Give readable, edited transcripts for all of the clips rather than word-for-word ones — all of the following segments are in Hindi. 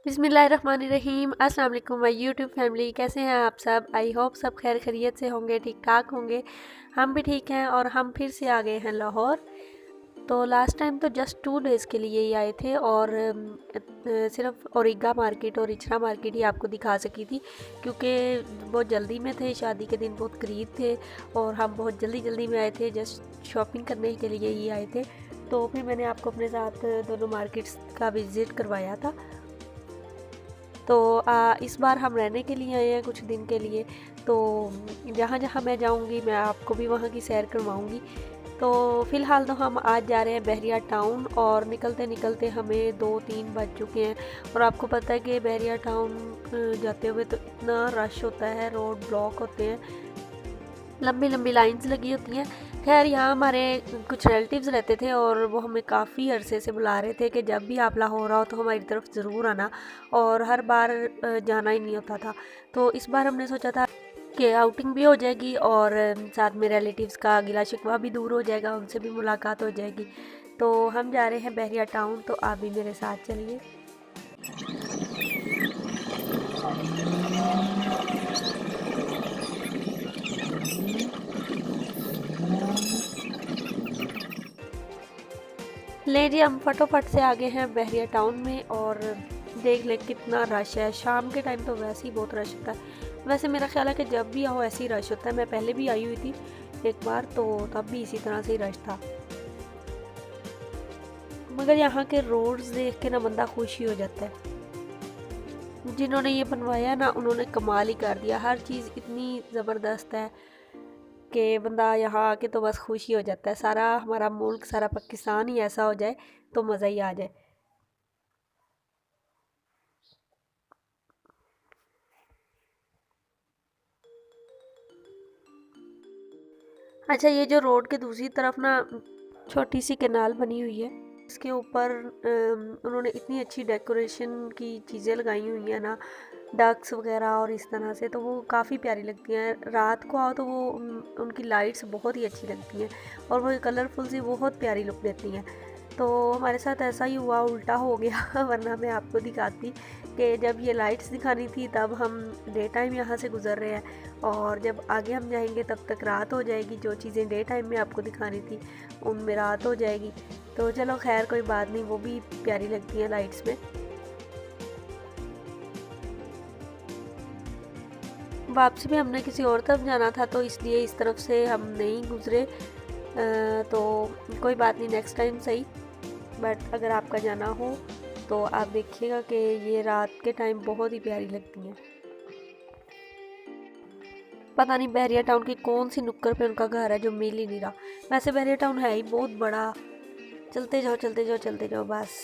बिस्मिल्लाहिर्रहमानिर्रहीम। अस्सलाम वालेकुम माय यूट्यूब फैमिली, कैसे हैं आप सब? आई होप सब खैर खैरियत से होंगे, ठीक ठाक होंगे। हम भी ठीक हैं और हम फिर से आ गए हैं लाहौर। तो लास्ट टाइम तो जस्ट 2 डेज़ के लिए ही आए थे और सिर्फ औरिगा मार्केट और इचरा मार्केट ही आपको दिखा सकी थी, क्योंकि बहुत जल्दी में थे, शादी के दिन बहुत करीब थे और हम बहुत जल्दी जल्दी में आए थे, जस्ट शॉपिंग करने के लिए ही आए थे। तो फिर मैंने आपको अपने साथ दोनों मार्केट्स का विज़िट करवाया था। तो इस बार हम रहने के लिए आए हैं कुछ दिन के लिए। तो जहाँ जहाँ मैं जाऊँगी मैं आपको भी वहाँ की सैर करवाऊँगी। तो फ़िलहाल तो हम आज जा रहे हैं बहरिया टाउन और निकलते निकलते हमें 2-3 बज चुके हैं। और आपको पता है कि बहरिया टाउन जाते हुए तो इतना रश होता है, रोड ब्लॉक होते हैं, लंबी लंबी लाइंस लगी होती हैं। खैर यहाँ हमारे कुछ रिलेटिव्स रहते थे और वो हमें काफ़ी अरसे से बुला रहे थे कि जब भी आप लाहौर आओ तो हमारी तरफ ज़रूर आना, और हर बार जाना ही नहीं होता था। तो इस बार हमने सोचा था कि आउटिंग भी हो जाएगी और साथ में रिलेटिव्स का गिला शिकवा भी दूर हो जाएगा, उनसे भी मुलाकात हो जाएगी। तो हम जा रहे हैं बहरिया टाउन, तो आप भी मेरे साथ चलिए। ले जी, हम फटोफट से आ गए हैं बहरिया टाउन में और देख ले कितना रश है। शाम के टाइम तो वैसे ही बहुत रश होता है। वैसे मेरा ख्याल है कि जब भी आओ ऐसे ही रश होता है। मैं पहले भी आई हुई थी एक बार, तो तब भी इसी तरह से ही रश था। मगर यहाँ के रोड्स देख के ना बंदा खुश ही हो जाता है। जिन्होंने ये बनवाया ना उन्होंने कमाल ही कर दिया। हर चीज़ इतनी ज़बरदस्त है कि बंदा यहाँ आके तो बस खुश ही हो जाता है। सारा हमारा मुल्क, सारा पाकिस्तान ही ऐसा हो जाए तो मज़ा ही आ जाए। अच्छा, ये जो रोड के दूसरी तरफ ना छोटी सी कैनाल बनी हुई है, इसके ऊपर उन्होंने इतनी अच्छी डेकोरेशन की चीज़ें लगाई हुई हैं ना, डक्स वगैरह और इस तरह से, तो वो काफ़ी प्यारी लगती हैं। रात को आओ तो वो उनकी लाइट्स बहुत ही अच्छी लगती हैं और वो कलरफुल सी बहुत प्यारी लुक देती हैं। तो हमारे साथ ऐसा ही हुआ, उल्टा हो गया वरना मैं आपको दिखाती कि जब ये लाइट्स दिखानी थी तब हम डे टाइम यहाँ से गुज़र रहे हैं और जब आगे हम जाएंगे तब तक रात हो जाएगी। जो चीज़ें डे टाइम में आपको दिखानी थी उनमें रात हो जाएगी। तो चलो खैर कोई बात नहीं, वो भी प्यारी लगती हैं लाइट्स में। वापसी में हमने किसी और तरफ जाना था तो इसलिए इस तरफ से हम नहीं गुज़रे। तो कोई बात नहीं, नेक्स्ट टाइम सही। बट अगर आपका जाना हो तो आप देखिएगा कि ये रात के टाइम बहुत ही प्यारी लगती हैं। पता नहीं बहरिया टाउन की कौन सी नुक्कड़ पे उनका घर है जो मिल ही नहीं रहा। वैसे बहरिया टाउन है ही बहुत बड़ा। चलते जाओ चलते जाओ चलते जाओ बस।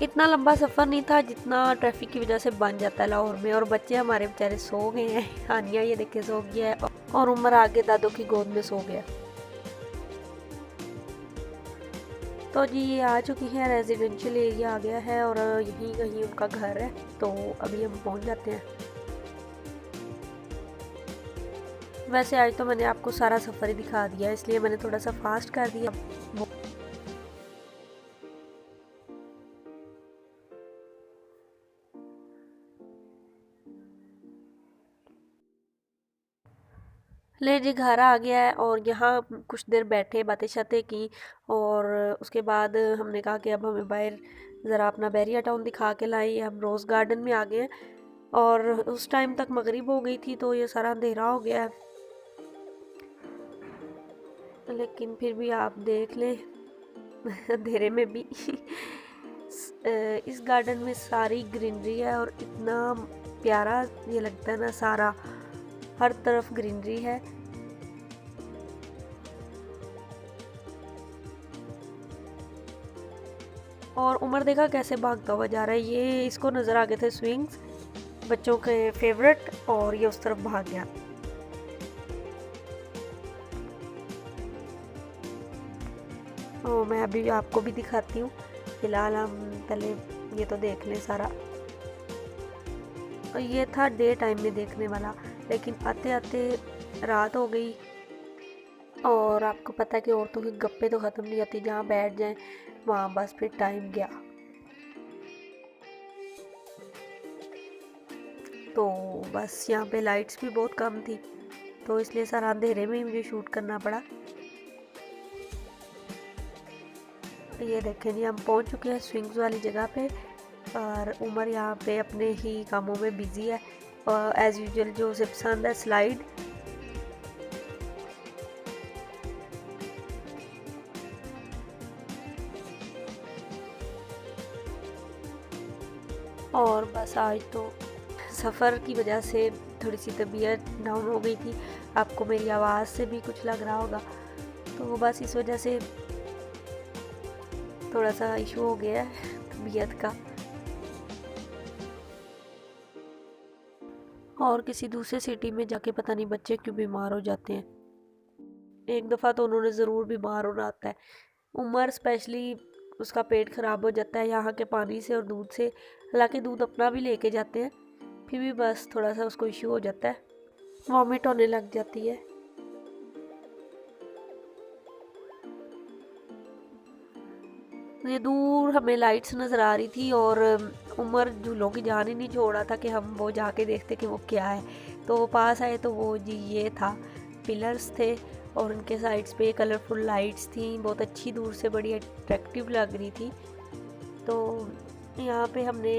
इतना लंबा सफ़र नहीं था जितना ट्रैफिक की वजह से बन जाता है लाहौर में। और बच्चे हमारे बेचारे सो गए हैं। हानिया ये देखे सो गया है और उमर आगे दादों की गोद में सो गया। तो जी ये आ चुकी है, रेजिडेंशियल एरिया आ गया है और यहीं कहीं उनका घर है। तो अभी हम पहुंच जाते हैं। वैसे आज तो मैंने आपको सारा सफ़र ही दिखा दिया, इसलिए मैंने थोड़ा सा फास्ट कर दिया। ले जी, घर आ गया है और यहाँ कुछ देर बैठे, बातें शातें की और उसके बाद हमने कहा कि अब हमें बाहर ज़रा अपना बहरिया टाउन दिखा के लाई। हम रोज़ गार्डन में आ गए हैं और उस टाइम तक मगरिब हो गई थी तो ये सारा अंधेरा हो गया है। लेकिन फिर भी आप देख लें अंधेरे में भी इस गार्डन में सारी ग्रीनरी है और इतना प्यारा ये लगता है ना, सारा हर तरफ ग्रीनरी है। और उमर देखा कैसे भागता हुआ जा रहा है। ये इसको नज़र आ गए थे स्विंग्स, बच्चों के फेवरेट, और ये उस तरफ भाग गया। और मैं अभी आपको भी दिखाती हूँ। फिलहाल हम पहले ये तो देख लें सारा। ये था डे टाइम में देखने वाला, लेकिन आते आते रात हो गई। और आपको पता है कि औरतों की गप्पे तो ख़त्म नहीं होती, जहाँ बैठ जाएं वहाँ बस फिर टाइम गया। तो बस यहाँ पे लाइट्स भी बहुत कम थी, तो इसलिए सर अंधेरे में ही मुझे शूट करना पड़ा। ये देखें जी, हम पहुँच चुके हैं स्विंग्स वाली जगह पे, और उमर यहाँ पे अपने ही कामों में बिजी है, एज़ यूजुअल जो उसे पसंद है स्लाइड। और बस आज तो सफ़र की वजह से थोड़ी सी तबीयत डाउन हो गई थी, आपको मेरी आवाज़ से भी कुछ लग रहा होगा, तो बस इस वजह से थोड़ा सा इशू हो गया है तबीयत का। और किसी दूसरे सिटी में जाके पता नहीं बच्चे क्यों बीमार हो जाते हैं, एक दफ़ा तो उन्होंने ज़रूर बीमार होना आता है। उमर स्पेशली उसका पेट ख़राब हो जाता है यहाँ के पानी से और दूध से, हालांकि दूध अपना भी लेके जाते हैं, फिर भी बस थोड़ा सा उसको इशू हो जाता है, वॉमिट होने लग जाती है। ये दूर हमें लाइट्स नज़र आ रही थी, और उमर झूलों की जान ही नहीं छोड़ रहा था कि हम वो जाके देखते कि वो क्या है। तो पास आए तो वो जी ये था, पिलर्स थे और उनके साइड्स पे कलरफुल लाइट्स थी, बहुत अच्छी, दूर से बड़ी अट्रैक्टिव लग रही थी। तो यहाँ पे हमने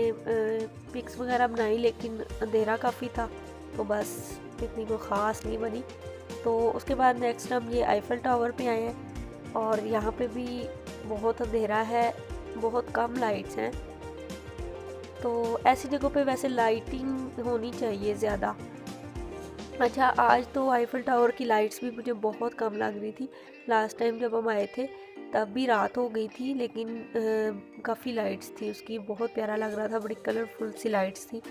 पिक्स वगैरह बनाई, लेकिन अंधेरा काफ़ी था तो बस इतनी कोई ख़ास नहीं बनी। तो उसके बाद नेक्स्ट हम ये आईफल टावर पे आए हैं, और यहाँ पे भी बहुत अंधेरा है, बहुत कम लाइट्स हैं। तो ऐसी जगहों पे वैसे लाइटिंग होनी चाहिए ज़्यादा। अच्छा, आज तो आईफल टावर की लाइट्स भी मुझे बहुत कम लग रही थी। लास्ट टाइम जब हम आए थे तब भी रात हो गई थी, लेकिन काफ़ी लाइट्स थी उसकी, बहुत प्यारा लग रहा था, बड़ी कलरफुल सी लाइट्स थी।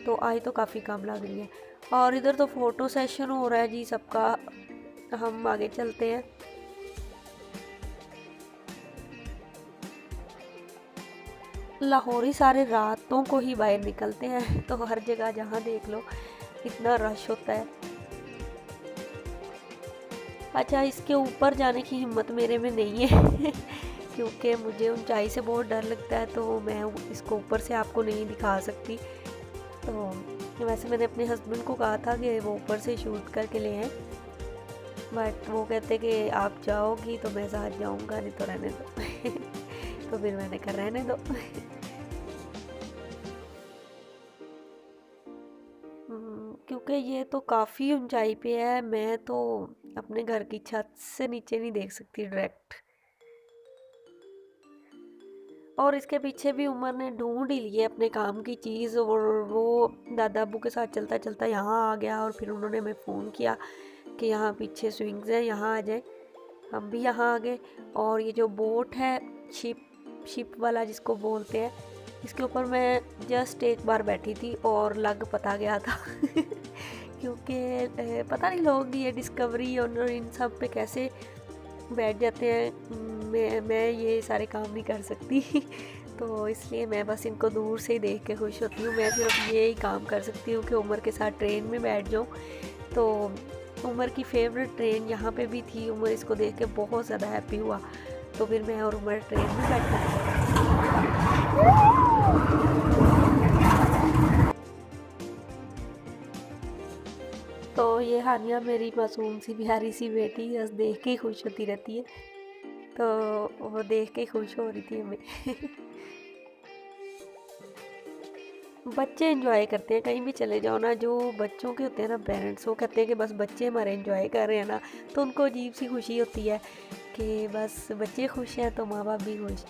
तो आज तो काफ़ी कम लग रही है। और इधर तो फ़ोटो सेशन हो रहा है जी सबका, हम आगे चलते हैं। लाहौरी सारे रातों को ही बाहर निकलते हैं, तो हर जगह जहाँ देख लो इतना रश होता है। अच्छा, इसके ऊपर जाने की हिम्मत मेरे में नहीं है क्योंकि मुझे ऊंचाई से बहुत डर लगता है, तो मैं इसको ऊपर से आपको नहीं दिखा सकती। तो वैसे मैंने अपने हस्बैंड को कहा था कि वो ऊपर से शूट करके ले आए, बट वो कहते कि आप जाओगी तो मैं साथ जाऊंगा, नहीं तो रहने दो तो फिर मैंने कहा रहने दो क्योंकि ये तो काफ़ी ऊंचाई पे है, मैं तो अपने घर की छत से नीचे नहीं देख सकती डायरेक्ट। और इसके पीछे भी उमर ने ढूंढ ही लिए अपने काम की चीज़, और वो दादा अब्बू के साथ चलता चलता यहाँ आ गया, और फिर उन्होंने हमें फ़ोन किया कि यहाँ पीछे स्विंग्स हैं, यहाँ आ जाए। हम भी यहाँ आ गए, और ये जो बोट है, शिप वाला जिसको बोलते हैं, इसके ऊपर मैं जस्ट एक बार बैठी थी और लग पता गया था क्योंकि पता नहीं लोग ये डिस्कवरी और इन सब पे कैसे बैठ जाते हैं, मैं ये सारे काम नहीं कर सकती तो इसलिए मैं बस इनको दूर से ही देख के खुश होती हूँ। मैं सिर्फ ये ही काम कर सकती हूँ कि उमर के साथ ट्रेन में बैठ जाऊँ। तो उमर की फेवरेट ट्रेन यहाँ पे भी थी, उमर इसको देख के बहुत ज़्यादा हैप्पी हुआ, तो फिर मैं और उमर ट्रेन में बैठ गए। तो ये हानिया मेरी मासूम सी प्यारी सी बेटी बस देख के ही खुश होती रहती है, तो वो देख के खुश हो रही थी हमें बच्चे एंजॉय करते हैं, कहीं भी चले जाओ ना, जो बच्चों के होते हैं ना पेरेंट्स, वो कहते हैं कि बस बच्चे हमारे एंजॉय कर रहे हैं ना, तो उनको अजीब सी खुशी होती है कि बस बच्चे खुश हैं तो माँ बाप भी खुश।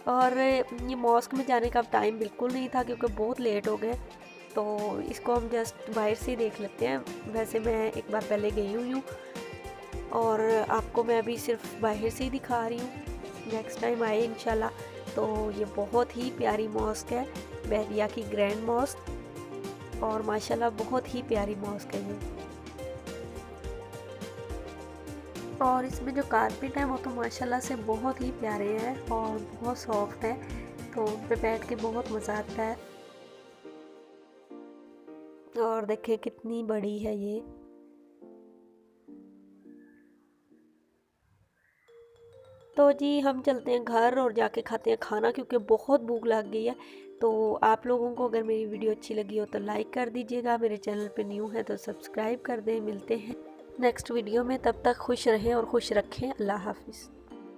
और ये मॉस्क में जाने का टाइम बिल्कुल नहीं था क्योंकि बहुत लेट हो गए, तो इसको हम जस्ट बाहर से देख लेते हैं। वैसे मैं एक बार पहले गई हुई हूँ और आपको मैं अभी सिर्फ बाहर से ही दिखा रही हूँ, नेक्स्ट टाइम आए इंशाल्लाह। तो ये बहुत ही प्यारी मॉस्क है, बहरिया की ग्रैंड मॉस्क, और माशाल्लाह बहुत ही प्यारी मॉस्क है ये। और इसमें जो कारपेट है वो तो माशाल्लाह से बहुत ही प्यारे हैं और बहुत सॉफ्ट है, तो उन पे बैठ के बहुत मज़ा आता है। और देखें कितनी बड़ी है ये। तो जी हम चलते हैं घर और जाके खाते हैं खाना, क्योंकि बहुत भूख लग गई है। तो आप लोगों को अगर मेरी वीडियो अच्छी लगी हो तो लाइक कर दीजिएगा, मेरे चैनल पे न्यू है तो सब्सक्राइब कर दें। मिलते हैं नेक्स्ट वीडियो में, तब तक खुश रहें और खुश रखें। अल्लाह हाफिज़।